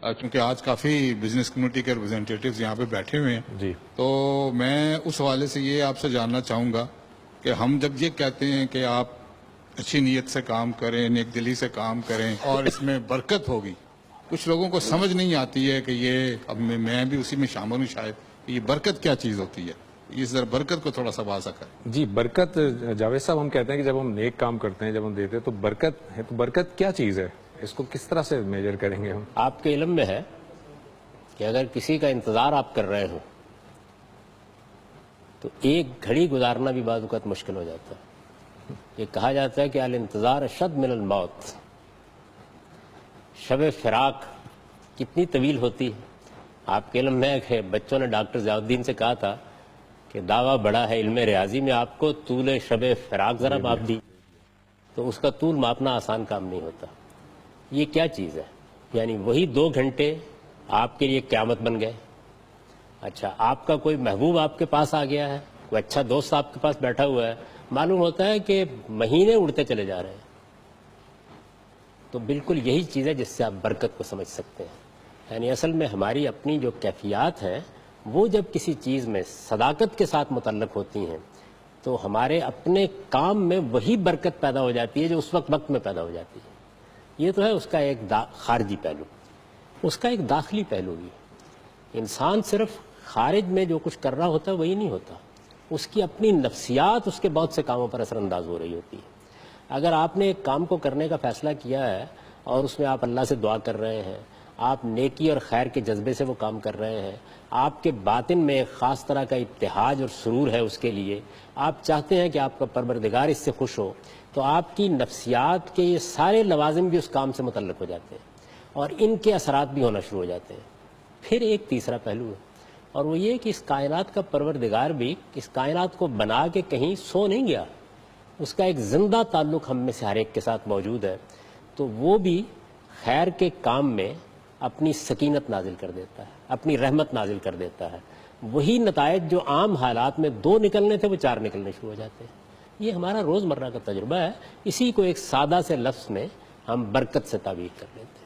کیونکہ آج کافی business community کے ریپرزینٹیٹیوز یہاں پہ بیٹھے ہوئے ہیں جی، تو میں اس حوالے سے یہ آپ سے جاننا چاہوں گا کہ ہم جب یہ کہتے ہیں کہ آپ اچھی نیت سے کام کریں، نیک دلی سے کام کریں اور اس میں برکت ہوگی، کچھ لوگوں کو سمجھ نہیں آتی ہے کہ یہ اب میں بھی اسی میں شامل ہوں شاید، یہ برکت کیا چیز ہوتی ہے، اس ذرا برکت کو تھوڑا سا واضح کریں۔ جی برکت جاوید صاحب ہم کہتے ہیں کہ جب ہم نیک کام کرتے ہیں، جب ہم دیتے ہیں تو برکت ہے، تو برکت کیا چیز ہے؟ اس کو کس طرح سے میجر کریں گے ہم؟ آپ کے علم میں ہے کہ اگر کسی کا انتظار آپ کر رہے ہو تو ایک گھڑی گزارنا بھی بعض اوقات مشکل ہو جاتا ہے۔ یہ کہا جاتا ہے کہ الانتظار اشد من الموت، شب فراق کتنی طویل ہوتی ہے۔ آپ کے علم میں ہے کہ بچوں نے ڈاکٹر ضیاء الدین سے کہا تھا کہ دعویٰ بڑا ہے علم ریاضی میں، آپ کو طول شب فراق ذرا ماپ دی، تو اس کا طول ماپنا آسان کام نہیں ہوتا۔ یہ کیا چیز ہے؟ یعنی وہی 2 گھنٹے آپ کے لیے قیامت بن گئے۔ اچھا، آپ کا کوئی محبوب آپ کے پاس آ گیا ہے، کوئی اچھا دوست آپ کے پاس بیٹھا ہوا ہے، معلوم ہوتا ہے کہ مہینے اڑتے چلے جا رہے ہیں۔ تو بالکل یہی چیز ہے جس سے آپ برکت کو سمجھ سکتے ہیں۔ یعنی اصل میں ہماری اپنی جو کیفیات ہیں وہ جب کسی چیز میں صداقت کے ساتھ متعلق ہوتی ہیں تو ہمارے اپنے کام میں وہی برکت پیدا ہو جاتی ہے جو اس وقت میں پیدا ہو جاتی ہے۔ یہ تو ہے اس کا ایک خارجی پہلو۔ اس کا ایک داخلی پہلو بھی، انسان صرف خارج میں جو کچھ کر رہا ہوتا ہے وہی نہیں ہوتا، اس کی اپنی نفسیات اس کے بہت سے کاموں پر اثر انداز ہو رہی ہوتی ہے۔ اگر آپ نے ایک کام کو کرنے کا فیصلہ کیا ہے اور اس میں آپ اللہ سے دعا کر رہے ہیں، آپ نیکی اور خیر کے جذبے سے وہ کام کر رہے ہیں، آپ کے باطن میں ایک خاص طرح کا ابتہاج اور سرور ہے اس کے لیے، آپ چاہتے ہیں کہ آپ کا پروردگار اس سے خوش ہو، تو آپ کی نفسیات کے یہ سارے لوازم بھی اس کام سے متعلق ہو جاتے ہیں اور ان کے اثرات بھی ہونا شروع ہو جاتے ہیں۔ پھر ایک تیسرا پہلو ہے اور وہ یہ کہ اس کائنات کا پروردگار بھی اس کائنات کو بنا کے کہیں سو نہیں گیا، اس کا ایک زندہ تعلق ہم میں سے ہر ایک کے ساتھ موجود ہے، تو وہ بھی خیر کے کام میں اپنی سکینت نازل کر دیتا ہے، اپنی رحمت نازل کر دیتا ہے۔ وہی نتائج جو عام حالات میں 2 نکلنے تھے وہ 4 نکلنے شروع ہو جاتے ہیں۔ یہ ہمارا روزمرہ کا تجربہ ہے، اسی کو ایک سادہ سے لفظ میں ہم برکت سے تعبیر کر لیتے ہیں۔